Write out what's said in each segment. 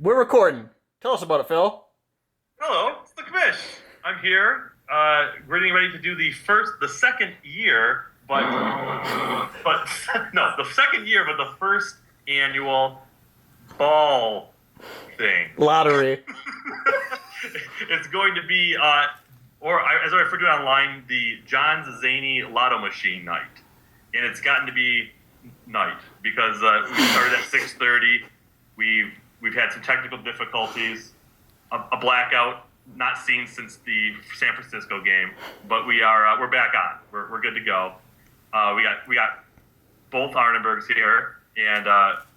We're recording. Tell us about it, Phil. Hello, it's the commish. I'm here. We're getting ready to do the second year, but no, the second year, but the first annual ball thing. Lottery. It's going to be, or as I refer to it online, the John's Zany Lotto Machine night, and it's gotten to be night because we started at 6:30. We've had some technical difficulties, a blackout not seen since the San Francisco game, but we're back on. We're good to go. We got both Arnebergs here and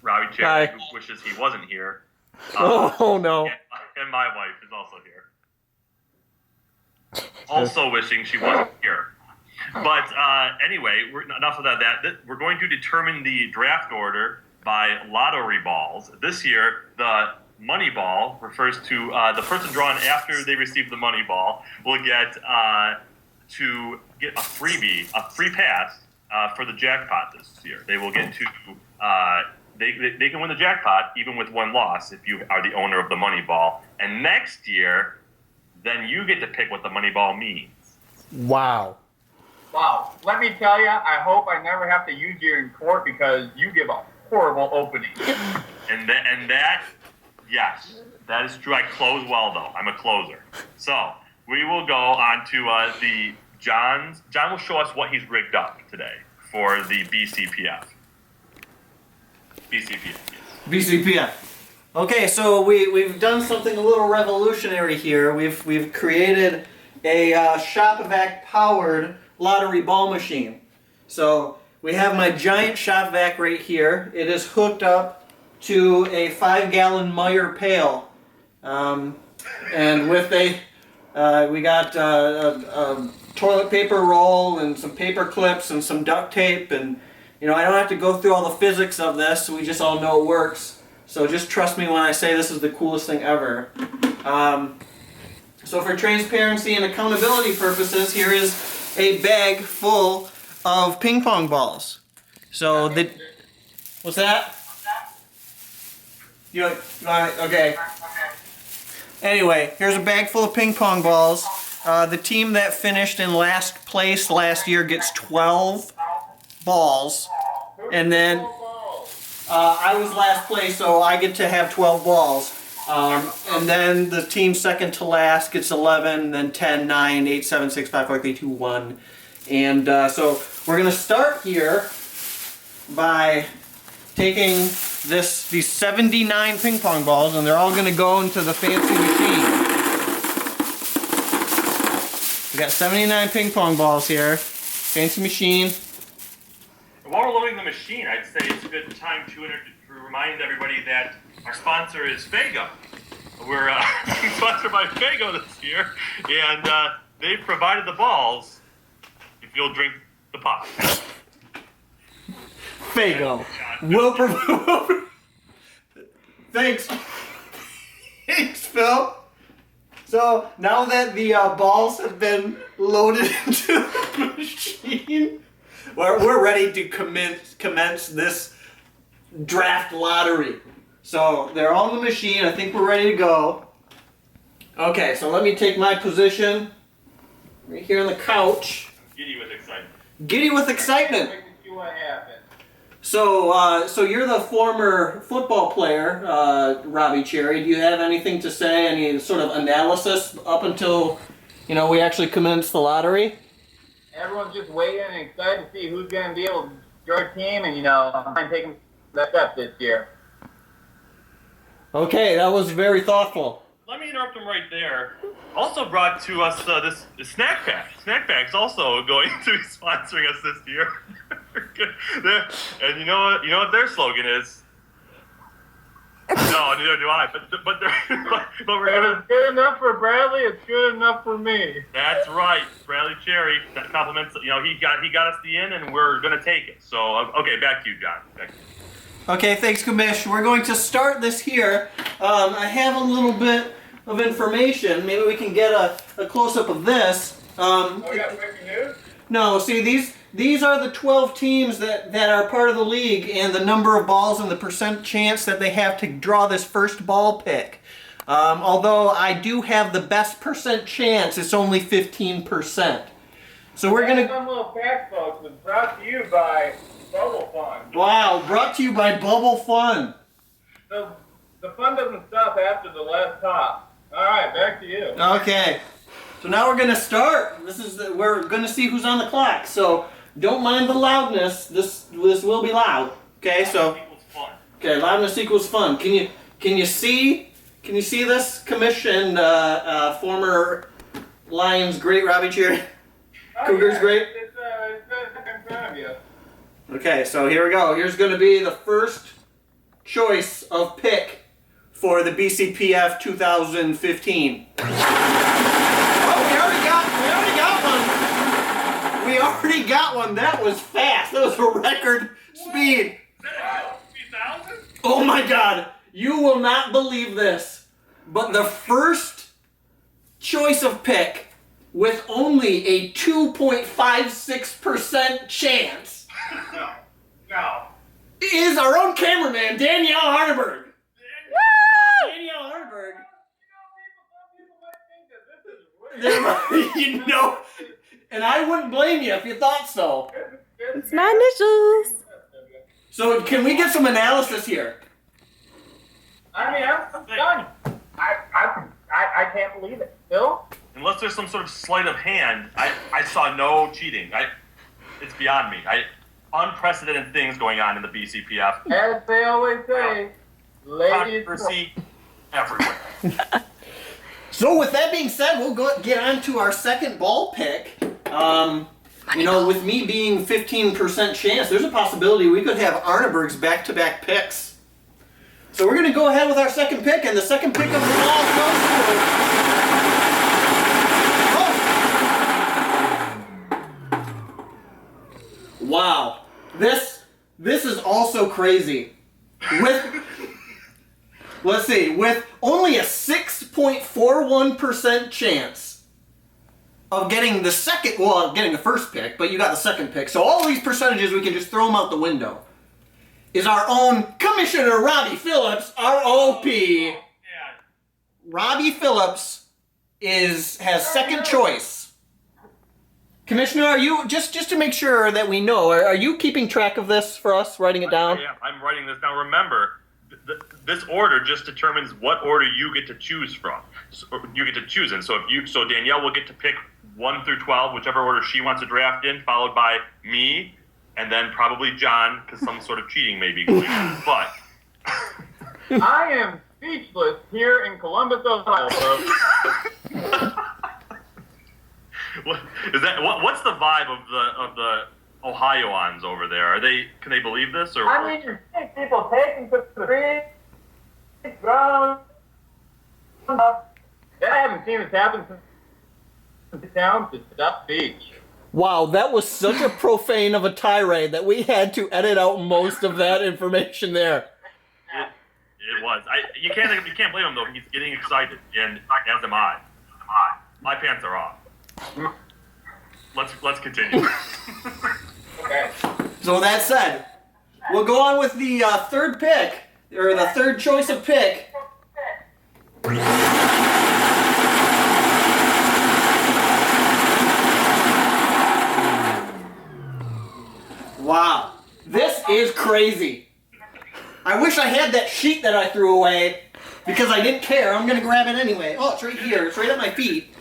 Robbie Cherry, who wishes he wasn't here. Oh no! And my wife is also here, also wishing she wasn't here. But anyway, enough of that. We're going to determine the draft order by lottery balls. This year, the money ball refers to the person drawn after they receive the money ball will get to get a freebie, a free pass for the jackpot this year. They will get to they can win the jackpot even with one loss if you are the owner of the money ball. And next year, then you get to pick what the money ball means. Wow. Wow. Let me tell you, I hope I never have to use you in court because you give a horrible opening. And that, yes, that is true. I close well, though. I'm a closer. So we will go on to the John's. John will show us what he's rigged up today for the B.C.P.F. B.C.P.F. Yes. B.C.P.F. Okay, so we've done something a little revolutionary here. We've created a ShopVac powered lottery ball machine. So we have my giant ShopVac right here. It is hooked up to a 5-gallon Meyer pail, and with we got a toilet paper roll and some paper clips and some duct tape, and I don't have to go through all the physics of this. We just all know it works. So just trust me when I say this is the coolest thing ever. So for transparency and accountability purposes, here is a bag full of ping pong balls. So what's that? You want okay. Anyway, here's a bag full of ping pong balls. The team that finished in last place last year gets 12 balls, and then I was last place, so I get to have 12 balls. And then the team second to last gets 11, then 10, 9, 8, 7, 6, 5, 4, 3, 2, 1. And so we're going to start here by taking these 79 ping pong balls, and they're all going to go into the fancy machine. We got 79 ping pong balls here. Fancy machine. While we're loading the machine, I'd say it's a good time to remind everybody that our sponsor is Fago. We're sponsored by Fago this year, and they provided the balls if you'll drink the pop. Fago. Thanks. Thanks, Phil. So now that the balls have been loaded into the machine, we're ready to commence this draft lottery. So they're all in the machine. I think we're ready to go. Okay, so let me take my position right here on the couch. Giddy with excitement. Giddy with excitement. Wait to see what happens. So you're the former football player, Robbie Cherry. Do you have anything to say? Any sort of analysis up until we actually commence the lottery? Everyone's just waiting and excited to see who's going to be able to your team and I'm taking that step this year. Okay, that was very thoughtful. Let me interrupt him right there. Also brought to us this snack pack. Snack pack's also going to be sponsoring us this year. And you know what their slogan is? No, neither do I. But we're If gonna. it's good enough for Bradley, it's good enough for me. That's right, Bradley Cherry. That compliments. He got us the in, and we're gonna take it. So okay, back to you, John. Back to you. Okay, thanks, Commish. We're going to start this here. I have a little bit of information. Maybe we can get a close-up of this. We got breaking news? No, see, these are the 12 teams that are part of the league and the number of balls and the percent chance that they have to draw this first ball pick. Although I do have the best percent chance, it's only 15%. So we're going to... Some little fact, folks, was brought to you by Bubble Fun. Wow, brought to you by Bubble Fun. The fun doesn't stop after the last top. All right, back to you. Okay. So now we're going to start. We're going to see who's on the clock. So don't mind the loudness. This will be loud. Okay, so... Okay, loudness equals fun. Can you see this commission, former Lions great Robbie Cheery? Cougars great? It's in front of you. Okay, so here we go. Here's going to be the first choice of pick for the B.C.P.F. 2015. Oh, we already got one. That was fast. That was a record speed. Oh my God. You will not believe this, but the first choice of pick with only a 2.56% chance is our own cameraman, Danielle Hardenberg. Danielle Hardenberg. You know, and I wouldn't blame you if you thought so. It's my initials. So can we get some analysis here? I mean, I'm done. I can't believe it. Bill? Unless there's some sort of sleight of hand, I saw no cheating. It's beyond me. Unprecedented things going on in the B.C.P.F. As they always say, ladies. Controversy everywhere. So with that being said, we'll get on to our second ball pick. With me being 15% chance, there's a possibility we could have Arneberg's back-to-back picks. So we're going to go ahead with our second pick, and the second pick of the ball goes to... Wow. This is also crazy. Let's see, with only a 6.41% chance of getting the first pick, but you got the second pick. So all these percentages, we can just throw them out the window. Is our own Commissioner Robbie Phillips, ROP. Robbie Phillips has second choice. Commissioner, are you, just to make sure that we know, are you keeping track of this for us, writing it down? Yeah, I'm writing this down. Remember, this order just determines what order you get to choose from. So you get to choose in. So Danielle will get to pick 1 through 12, whichever order she wants to draft in, followed by me, and then probably John, because some sort of cheating may be going on. But I am speechless here in Columbus, Ohio, folks. What's the vibe of the Ohioans over there? Can they believe this? Or I mean, you see people taking to the street, ground. I haven't seen this happen since the town to Duck Beach. Wow, that was such a profane of a tirade that we had to edit out most of that information there. It was. You can't blame him though. He's getting excited, and as am I. My pants are off. Let's continue. Okay. So that said, we'll go on with the third pick, or the third choice of pick. Wow, this is crazy. I wish I had that sheet that I threw away because I didn't care. I'm gonna grab it anyway. Oh, it's right here. It's right at my feet.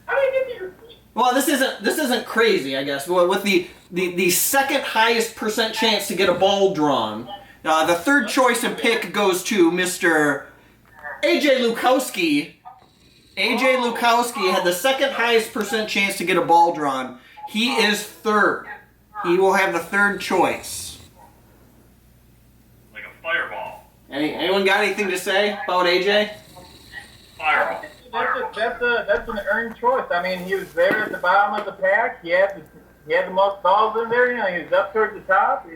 How do you get to your feet? Well, this isn't crazy, I guess. With the second highest percent chance to get a ball drawn, the third choice and pick goes to Mr. A.J. Lukowski. A.J. Lukowski had the second highest percent chance to get a ball drawn. He is third. He will have the third choice. Like a fireball. Anyone got anything to say about A.J.? Fireball. That's an earned choice. I mean, he was there at the bottom of the pack. He had the most balls in there. You know, he was up towards the top.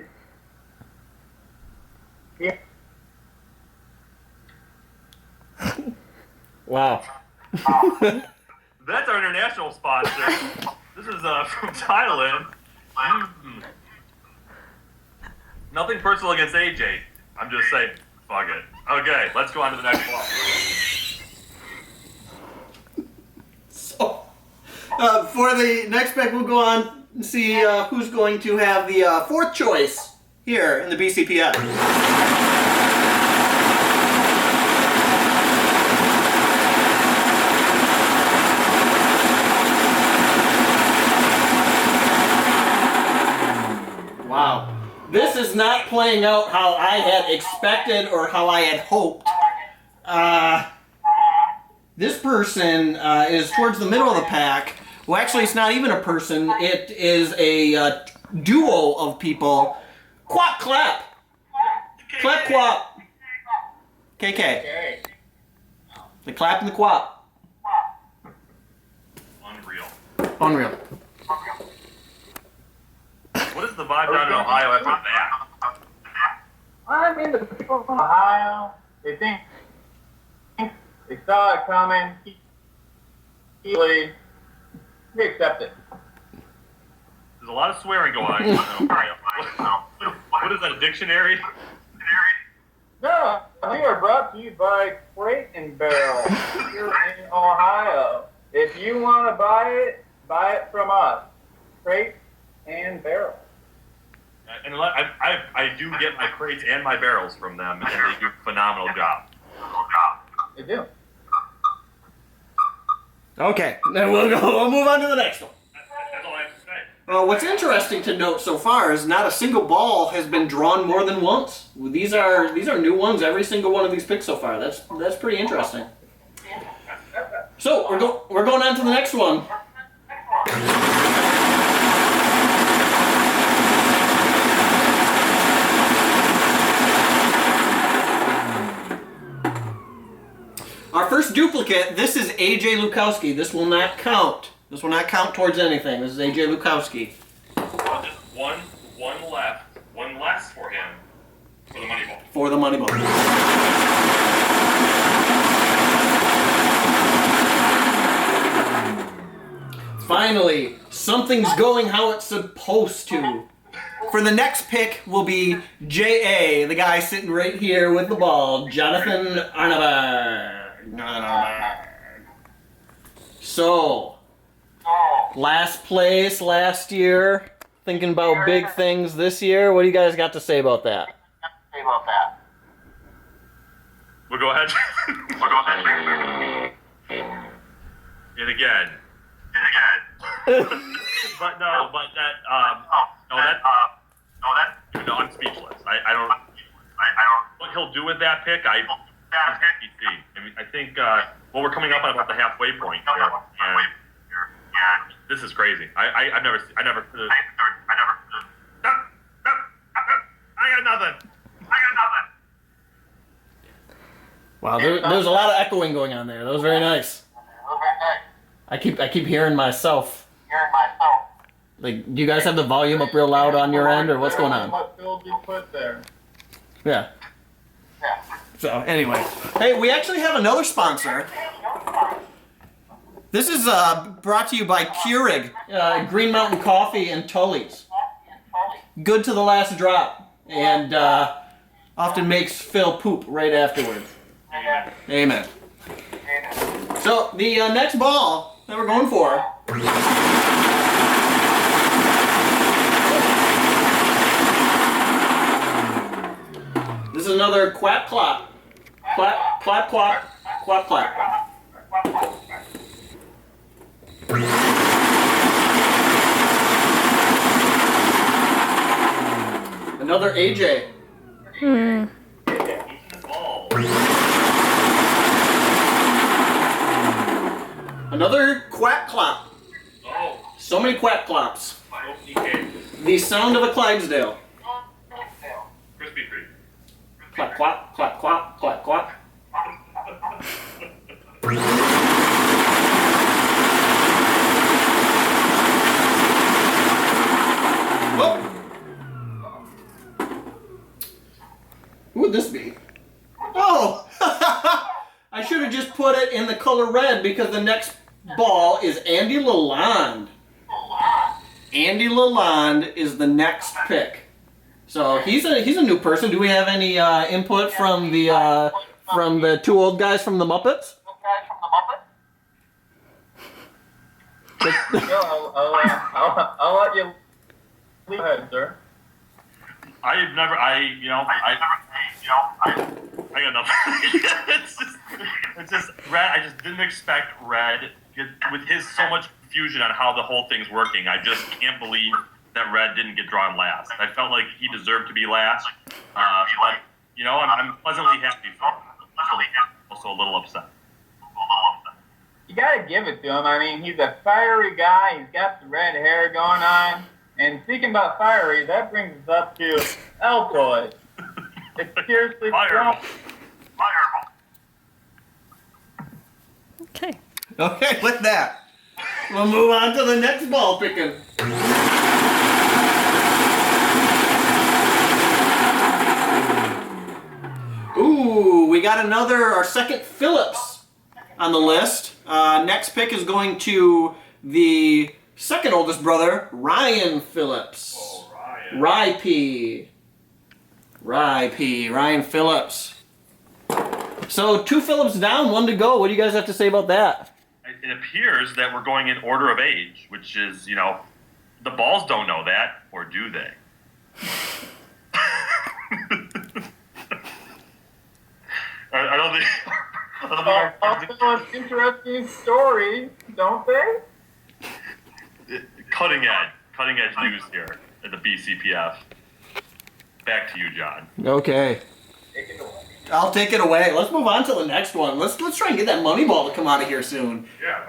Wow. That's our international sponsor. This is from Thailand. Nothing personal against AJ. I'm just saying, fuck it. Okay, let's go on to the next ball. So, for the next pick, we'll go on and see who's going to have the fourth choice here in the B.C.P.F. Wow. This is not playing out how I had expected or how I had hoped. This person is towards the middle of the pack. Well, actually, it's not even a person. It is a duo of people. Quap clap. Clap quap. KK. Okay. The clap and the quap. Unreal. Unreal. What is the vibe down in Ohio after that? I mean, the people from Ohio, they think they saw it coming. They accept it. There's a lot of swearing going on in Ohio. What is that, a dictionary? No, we are brought to you by Crate and Barrel here in Ohio. If you want to buy it from us. Crate and Barrel. And I do get my crates and my barrels from them, and they do a phenomenal job. They do. Okay, then we'll move on to the next one. That's all I have to say. What's interesting to note so far is not a single ball has been drawn more than once. These are new ones. Every single one of these picks so far. That's pretty interesting. So we're going on to the next one. Our first duplicate. This is AJ Lukowski. This will not count. This will not count towards anything. This is AJ Lukowski. Just one left, one less for him for the money ball. For the money ball. Finally, something's going how it's supposed to. For the next pick will be J.A., the guy sitting right here with the ball, Jonathan Arnaberg. So, last place last year, thinking about big things this year. What do you guys got to say about that? We'll go ahead. And again. But no, I'm speechless. I don't. What he'll do with that pick, I mean, I think well, we're coming up on about the halfway point here, and this is crazy. I never. No, I got nothing. Wow, there's a lot of echoing going on there. That was very nice. I keep hearing myself. Like, do you guys have the volume up real loud on your end, or what's going on? What Phil did put there. Yeah. So, anyway. Hey, we actually have another sponsor. This is brought to you by Keurig, Green Mountain Coffee and Tully's. Good to the last drop, and often makes Phil poop right afterwards. Amen. So, the next ball that we're going for. This is another quap clop. Clap, clap, clap, clap, clap. Another AJ. Another quack clop. Oh. So many quack clops. The sound of a Clydesdale. Krispy Kreme. Clap, clap, clap, clap, clap, clap. Oh. Who would this be? Oh! I should have just put it in the color red because the next ball is Andy Lalonde. Andy Lalonde is the next pick. So he's a new person. Do we have any input from the two old guys from the Muppets? I'll let you. Go ahead, sir. I got nothing. it's just Red. I just didn't expect Red with his so much confusion on how the whole thing's working. I just can't believe that Red didn't get drawn last. I felt like he deserved to be last. But I'm pleasantly happy for him. Also a little upset. You gotta give it to him. I mean, he's a fiery guy. He's got the red hair going on. And speaking about fiery, that brings us up to Altoid. It's seriously Fireball. Okay. Okay, with that, we'll move on to the next ball picking. Ooh, we got our second Phillips on the list. Next pick is going to the second oldest brother, Ryan Phillips. Oh, Ryan. Ryan Phillips. So 2 Phillips down, 1 to go. What do you guys have to say about that? It appears that we're going in order of age, which is, the balls don't know that, or do they? I don't think. Also, an interesting story, don't they? Cutting edge news here at the B.C.P.F. Back to you, John. Okay. Take it away. I'll take it away. Let's move on to the next one. Let's try and get that money ball to come out of here soon. Yeah.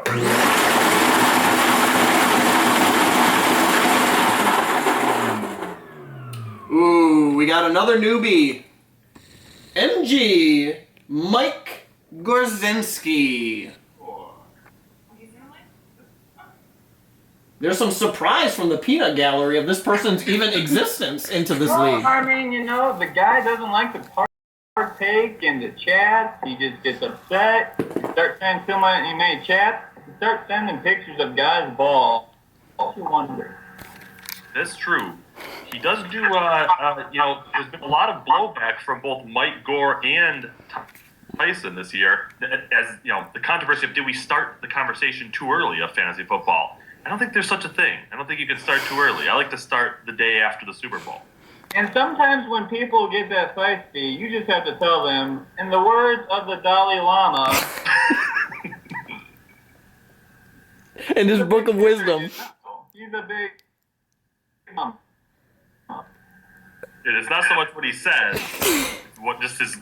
Ooh, we got another newbie. MG Mike Gorzinski. There's some surprise from the peanut gallery of this person's even existence into this league. I mean, the guy doesn't like to partake in the chats. He just gets upset. He starts sending too many chats. He starts sending pictures of guys' balls. You wonder. That's true. He does do, there's been a lot of blowback from both Mike Gore and Tyson this year. As, the controversy of did we start the conversation too early of fantasy football? I don't think there's such a thing. I don't think you can start too early. I like to start the day after the Super Bowl. And sometimes when people get that feisty, you just have to tell them, in the words of the Dalai Lama, in his book of wisdom. He's a big. It's not so much what he says, what just his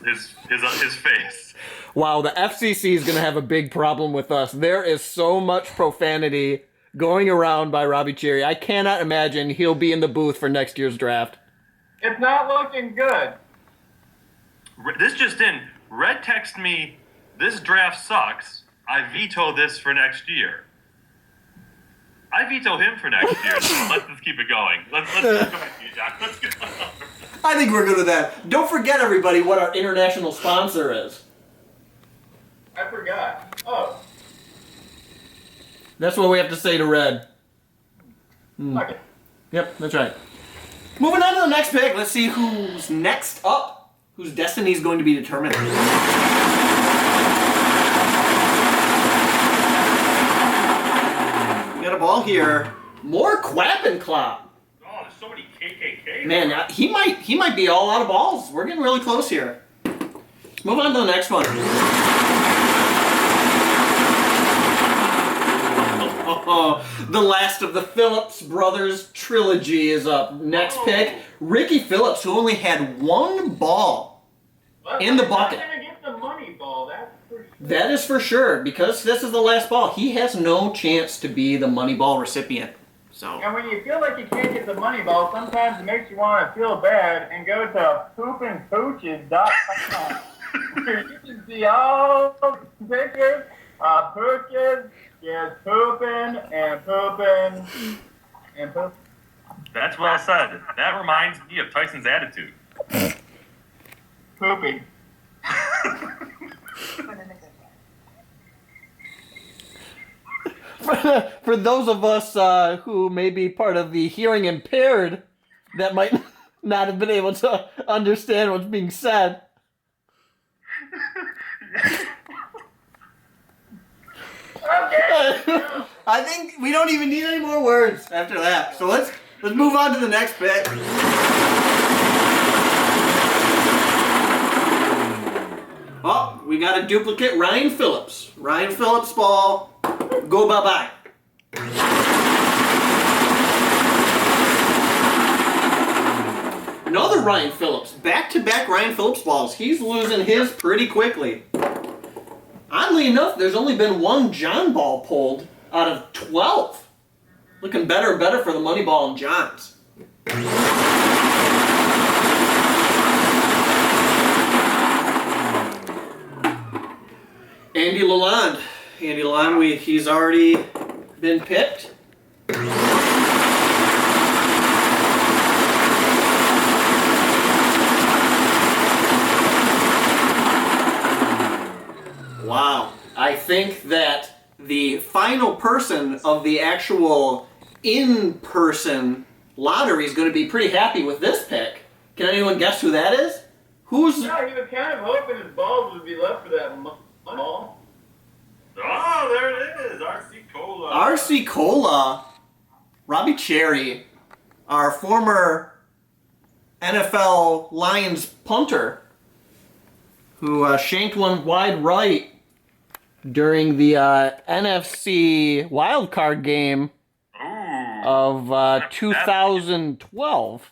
face. Wow, the FCC is going to have a big problem with us. There is so much profanity going around by Robbie Cherry. I cannot imagine he'll be in the booth for next year's draft. It's not looking good. This just in. Red texted me, this draft sucks. I veto this for next year. I veto him for next year. So let's just keep it going. Let's go back to you, John. Let's go. I think we're good with that. Don't forget, everybody, what our international sponsor is. I forgot. Oh. That's what we have to say to Red. Okay. Yep, that's right. Moving on to the next pick. Let's see who's next up. Whose destiny is going to be determined. We got a ball here. More Quapp and Clop. Oh, there's so many KKK. Man, he might be all out of balls. We're getting really close here. Let's move on to the next one. The last of the Phillips brothers trilogy is up. Next pick, Ricky Phillips, who only had 1 ball in the bucket. He's not gonna get the money ball, that's for sure. That is for sure, because this is the last ball. He has no chance to be the money ball recipient. So. And when you feel like you can't get the money ball, sometimes it makes you want to feel bad and go to poopandpooches.com. You can see all the pictures of pooches. Yes, pooping and pooping and pooping. That's well said. That reminds me of Tyson's attitude. Pooping. for those of us who may be part of the hearing impaired that might not have been able to understand what's being said. I think we don't even need any more words after that. So let's move on to the next bit. Oh, we got a duplicate Ryan Phillips. Ryan Phillips ball. Go bye-bye. Another Ryan Phillips. Back-to-back Ryan Phillips balls. He's losing his pretty quickly. Oddly enough, there's only been one John ball pulled out of 12. Looking better and better for the money ball and Johns. Andy Lalonde. Andy Lalonde, he's already been picked. Wow. I think that the final person of the actual in-person lottery is going to be pretty happy with this pick. Can anyone guess who that is? Who's... Yeah, he was kind of hoping his balls would be left for that ball. Oh, there it is. RC Cola. RC Cola. Robbie Cherry, our former NFL Lions punter, who shanked one wide right during the NFC wildcard game of 2012.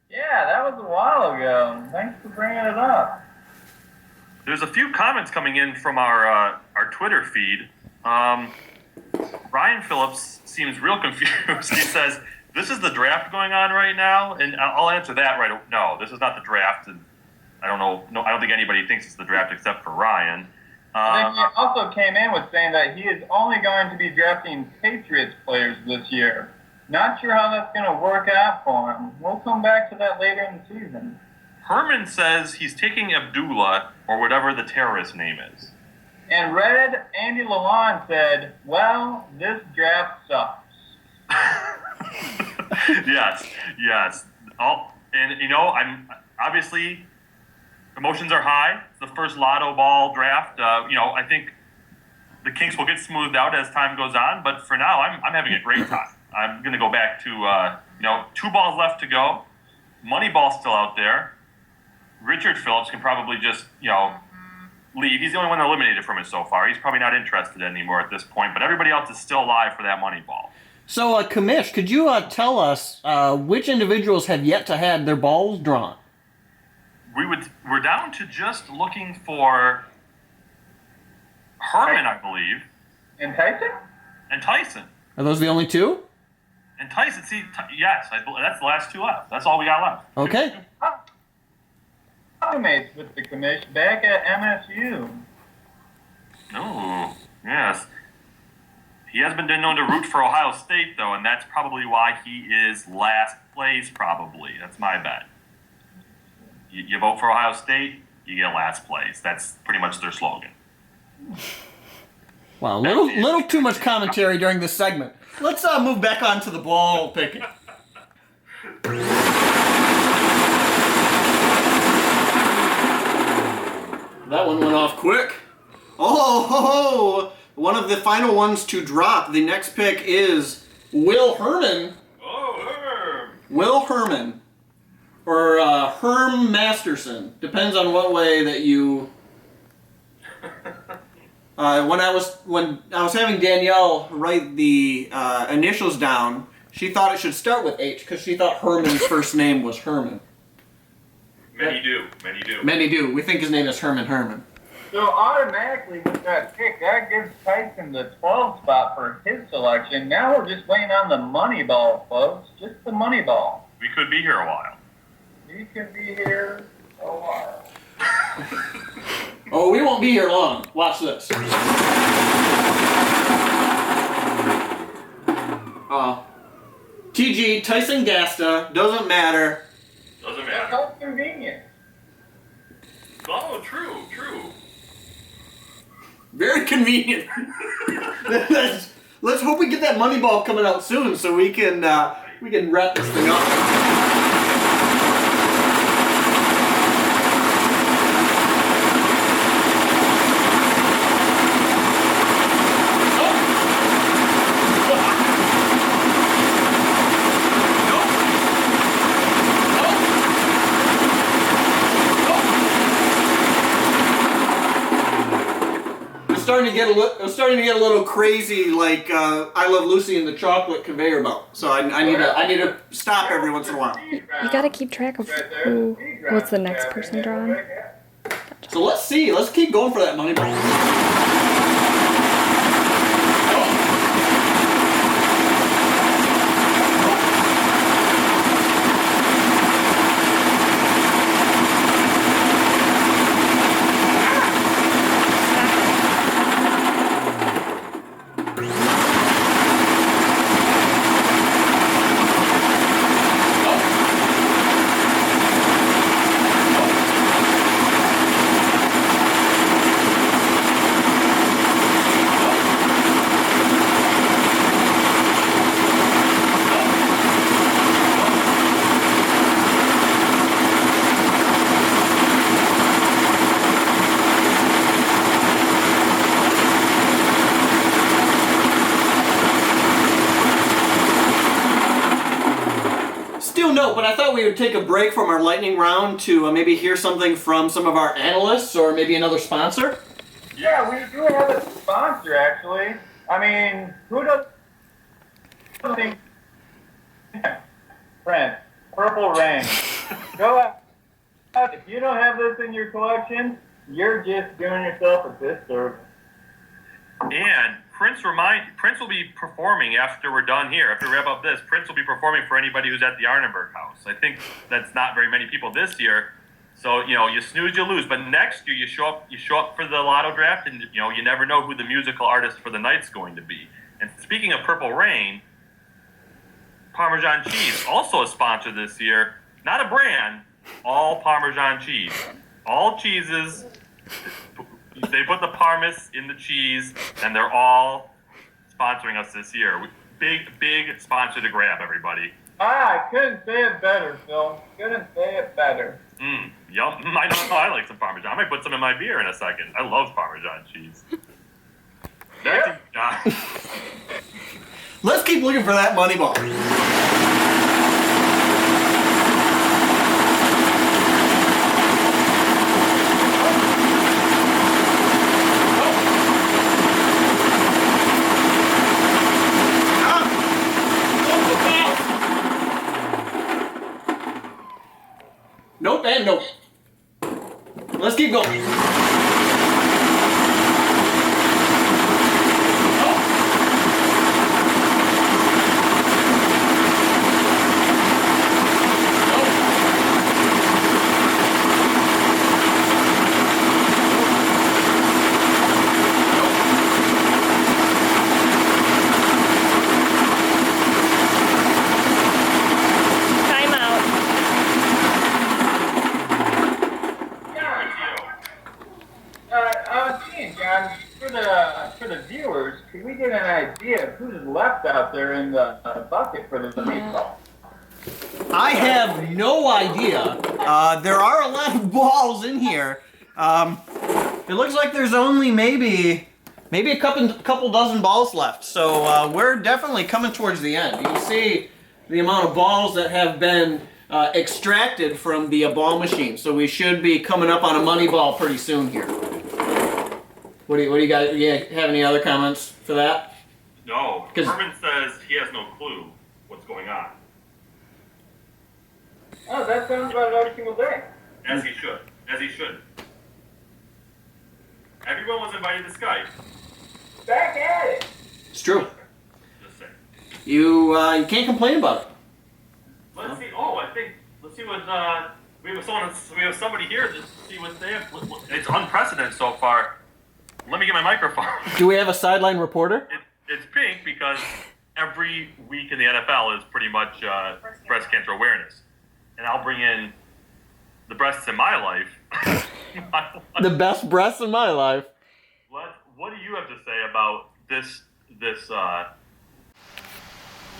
Yeah, that was a while ago. Thanks for bringing it up. There's a few comments coming in from our Twitter feed. Ryan Phillips seems real confused. He says, "This is the draft going on right now," and I'll answer that right away. No, this is not the draft, and I don't know. No, I don't think anybody thinks it's the draft except for Ryan. I think he also came in with saying that he is only going to be drafting Patriots players this year. Not sure how that's going to work out for him. We'll come back to that later in the season. Herman says he's taking Abdullah, or whatever the terrorist name is. And Red Andy Lalonde said, "Well, this draft sucks." Yes. And I'm obviously emotions are high. It's the first lotto ball draft. I think the kinks will get smoothed out as time goes on. But for now, I'm having a great time. I'm going to go back to 2 balls left to go. Moneyball's still out there. Richard Phillips can probably just leave. He's the only one eliminated from it so far. He's probably not interested anymore at this point. But everybody else is still alive for that Moneyball. So, Kamish, could you tell us which individuals have yet to have their balls drawn? We're down to just looking for Herman, I believe. And Tyson? And Tyson. Are those the only two? And Tyson, yes, that's the last 2 left. That's all we got left. Okay. Teammates with the commission back at MSU. Oh, yes. He has been known to root for Ohio State, though, and that's probably why he is last place, probably. That's my bet. You vote for Ohio State, you get last place. That's pretty much their slogan. Wow, little too much commentary during this segment. Let's move back on to the ball picking. That one went off quick. Oh, one of the final ones to drop. The next pick is Will Herman. Oh, Herm. Will Herman. Or Herm Masterson. Depends on what way that you... When I was having Danielle write the initials down, she thought it should start with H because she thought Herman's first name was Herman. Many do. Many do. We think his name is Herman. So automatically with that pick, that gives Tyson the 12 spot for his selection. Now we're just waiting on the money ball, folks. Just the money ball. We could be here a while. We could be here a while. Oh, we won't be here long. Watch this. TG, Tyson Gasta, doesn't matter. Doesn't That's matter. how convenient. Oh, true. Very convenient. Let's hope we get that money ball coming out soon so we can wrap this thing up. It was starting to get a little crazy, like I Love Lucy and the chocolate conveyor belt. So I need to stop every once in a while. You gotta keep track of what's the next person drawing. So let's see. Let's keep going for that money ball. No, but I thought we would take a break from our lightning round to maybe hear something from some of our analysts or maybe another sponsor. Yeah, we do have a sponsor, actually. I mean, who doesn't think... Friend, Purple Rain. Go out. If you don't have this in your collection, you're just doing yourself a disservice. And Prince will be performing after we're done here. After we wrap up this, Prince will be performing for anybody who's at the Arneberg House. I think that's not very many people this year. So, you snooze, you lose. But next year, you show up for the lotto draft, and, you never know who the musical artist for the night's going to be. And speaking of Purple Rain, Parmesan cheese, also a sponsor this year. Not a brand, all Parmesan cheese. All cheeses. They put the parmes in the cheese, and they're all sponsoring us this year. Big sponsor to grab, everybody. I couldn't say it better, Phil. Couldn't say it better. Yum. I like some Parmesan. I might put some in my beer in a second. I love Parmesan cheese. Let's keep looking for that money ball. Nope and nope. Let's keep going. For the viewers, can we get an idea of who's left out there in the bucket for the meatball? I have no idea. There are a lot of balls in here. It looks like there's only maybe a couple dozen balls left. So we're definitely coming towards the end. You can see the amount of balls that have been extracted from the ball machine. So we should be coming up on a money ball pretty soon here. What do you guys? You have any other comments for that? No. Herman says he has no clue what's going on. Oh, that sounds about every single day. As he should. Everyone was invited to Skype. Back at it. It's true. Just saying. You can't complain about it. Let's see. Let's see what we have somebody here to see what they have. It's unprecedented so far. Let me get my microphone. Do we have a sideline reporter? It's pink because every week in the NFL is pretty much breast cancer awareness. And I'll bring in the breasts in my life. The best breasts in my life. What do you have to say about this this.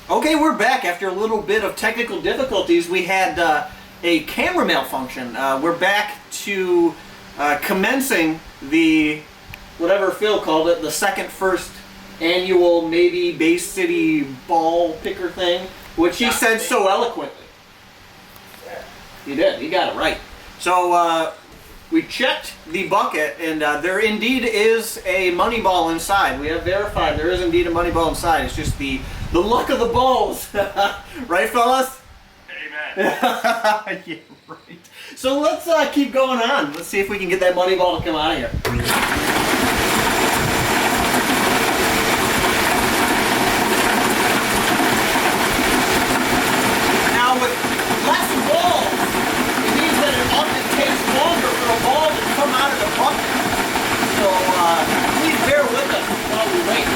Okay, we're back after a little bit of technical difficulties. We had a camera malfunction. We're back to commencing the, whatever Phil called it, the first annual maybe Bay City ball picker thing, which he said so eloquently. He did. He got it right. So we checked the bucket, and there indeed is a money ball inside. We have verified there is indeed a money ball inside. It's just the luck of the balls. Right, fellas? Amen. Yeah, right. So let's keep going on. Let's see if we can get that money ball to come out of here. Now with less balls, it means that it often takes longer for a ball to come out of the bucket. So please bear with us while we wait.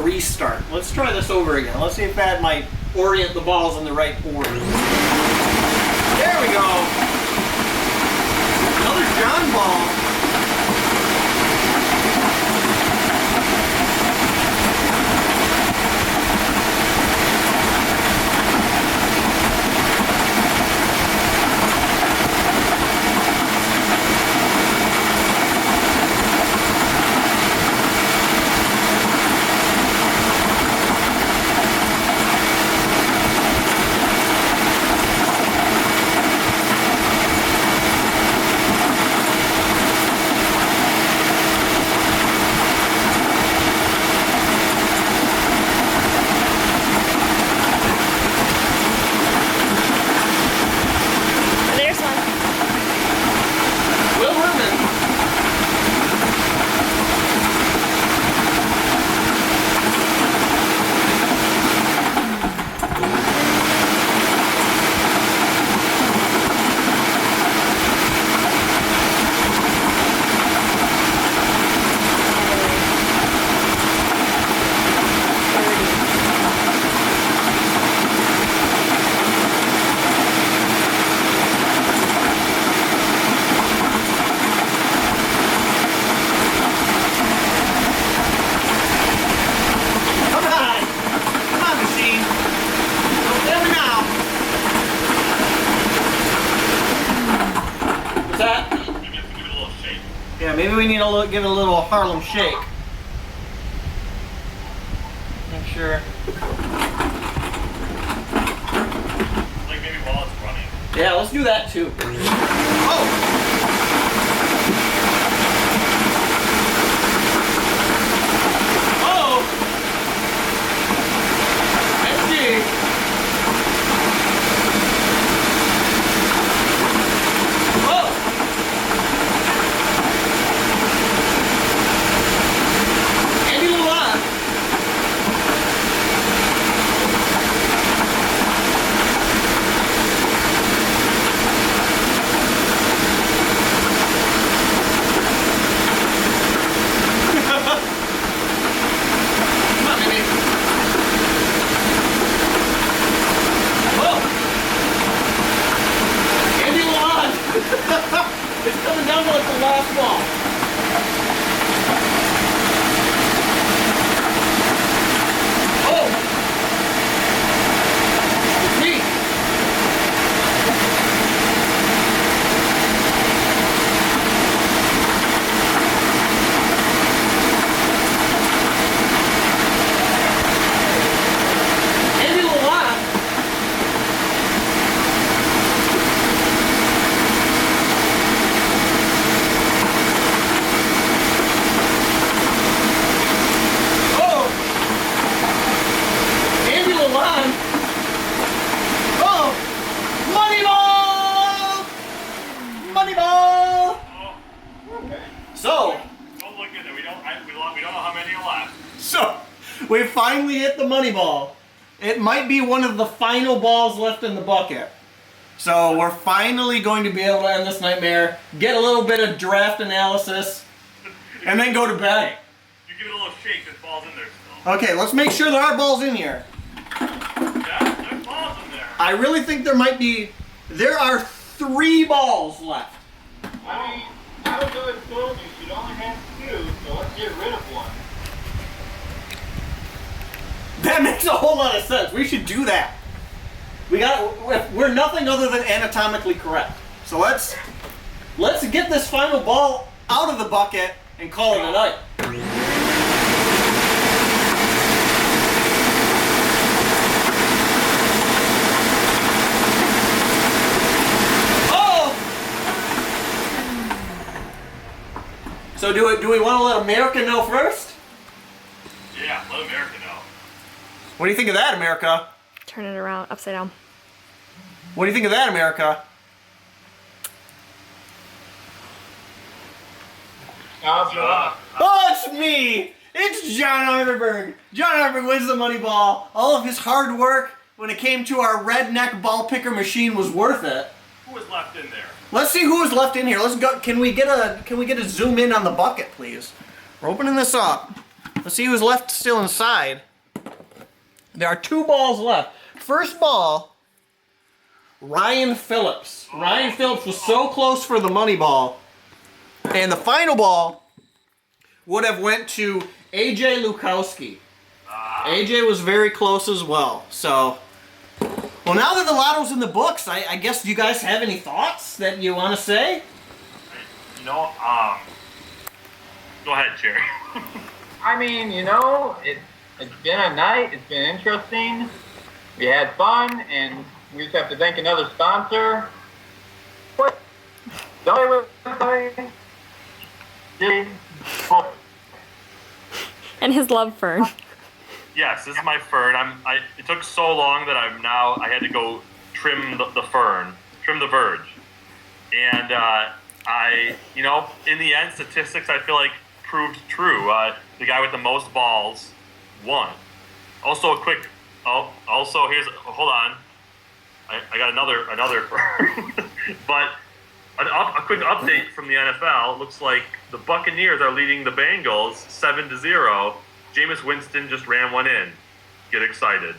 Restart. Let's try this over again. Let's see if that might orient the balls in the right order. There we go. Another John ball. Maybe we need to give it a little Harlem shake. Make sure. Like maybe while it's running. Yeah, let's do that too. Oh! It's coming down to like the last ball. Oh! It's me. Andy Lalonde. So, we finally hit the money ball. It might be one of the final balls left in the bucket. So we're finally going to be able to end this nightmare, get a little bit of draft analysis, and then go to bed. You give it a little shake, there's balls in there still. Okay, let's make sure there are balls in here. Yeah, there's balls in there. I really think there are 3 balls left. I mean, I was always told you should only have 2, so let's get rid of one. That makes a whole lot of sense. We should do that. We're nothing other than anatomically correct. So let's get this final ball out of the bucket and call it a night. Oh! So do we want to let America know first? Yeah, let America know. What do you think of that, America? Turn it around, upside down. What do you think of that, America? Oh, it's me! It's John Arterberg. John Arterberg wins the money ball. All of his hard work when it came to our redneck ball picker machine was worth it. Who was left in there? Let's see who is left in here. Let's go. Can we get a zoom in on the bucket, please? We're opening this up. Let's see who's left still inside. There are 2 balls left. First ball, Ryan Phillips. Ryan Phillips was so close for the money ball. And the final ball would have went to AJ Lukowski. AJ was very close as well. So, well, now that the lotto's in the books, I guess, do you guys have any thoughts that you want to say? You know, go ahead, Jerry. I mean, you know, it's been a night. It's been interesting. We had fun, and we just have to thank another sponsor. What? And his love fern. Yes, this is my fern. It took so long that I had to go trim the fern, trim the verge, and in the end, statistics I feel like proved true. The guy with the most balls won. Also, here's, hold on. I got another fern, but a quick update from the NFL. It looks like the Buccaneers are leading the Bengals 7-0. Jameis Winston just ran one in. Get excited.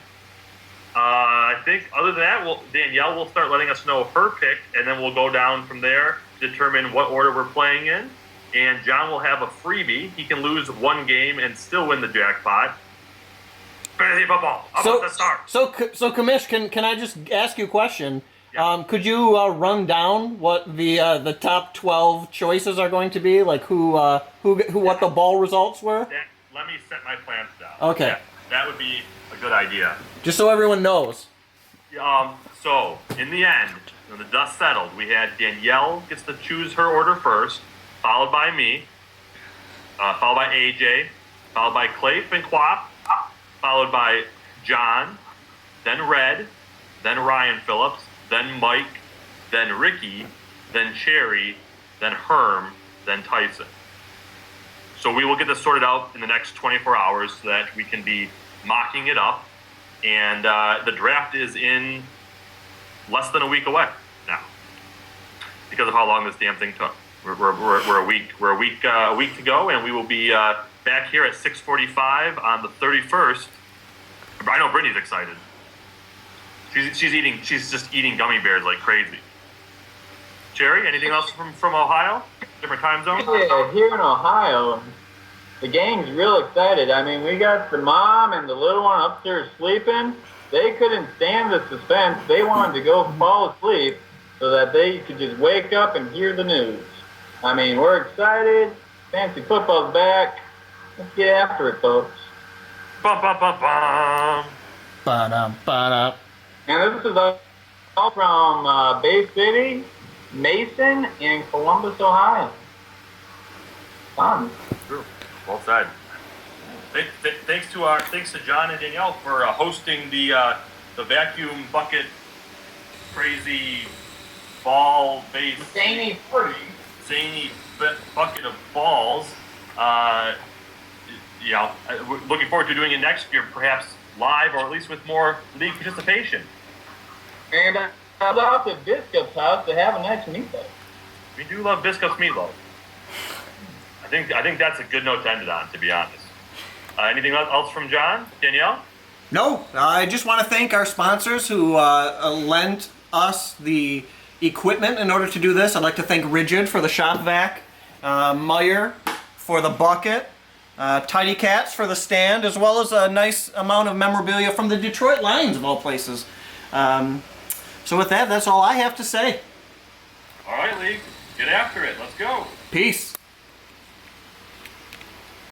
I think other than that, Danielle will start letting us know her pick, and then we'll go down from there, determine what order we're playing in. And John will have a freebie. He can lose 1 game and still win the jackpot. Fantasy football. How about the start? So, Kamish, can I just ask you a question? Could you run down what the top 12 choices are going to be? Like what the ball results were? Let me set my plans down. Okay. Yeah, that would be a good idea. Just so everyone knows. So in the end, when the dust settled, we had Danielle gets to choose her order first, followed by me, followed by AJ, followed by Clay and Quap, followed by John, then Red, then Ryan Phillips, then Mike, then Ricky, then Cherry, then Herm, then Tyson. So we will get this sorted out in the next 24 hours so that we can be mocking it up. And the draft is in less than a week away now because of how long this damn thing took. We're a week to go, and we will be back here at 6:45 on the 31st. I know Brittany's excited. She's just eating gummy bears like crazy. Cherry, anything else from Ohio? Different time zone? Yeah, here in Ohio, the gang's real excited. I mean, we got the mom and the little one upstairs sleeping. They couldn't stand the suspense. They wanted to go fall asleep so that they could just wake up and hear the news. I mean, we're excited. Fancy football's back. Let's get after it, folks. Bum, bum, bum, bum. Ba-dum, ba-dum. And this is all from Bay City, Mason, and Columbus, Ohio. Fun. True. Well said. Thanks to John and Danielle for hosting the vacuum bucket crazy ball based Zany bucket of balls. We're looking forward to doing it next year, perhaps live or at least with more league participation. And I was out to Biscup's house to have a nice meatloaf. We do love Biscup's meatloaf. I think that's a good note to end it on, to be honest. Anything else from John? Danielle? No, I just want to thank our sponsors who lent us the equipment in order to do this. I'd like to thank Rigid for the shop vac, Meyer for the bucket, Tidy Cats for the stand, as well as a nice amount of memorabilia from the Detroit Lions of all places. So with that, that's all I have to say. All right, League. Get after it. Let's go. Peace.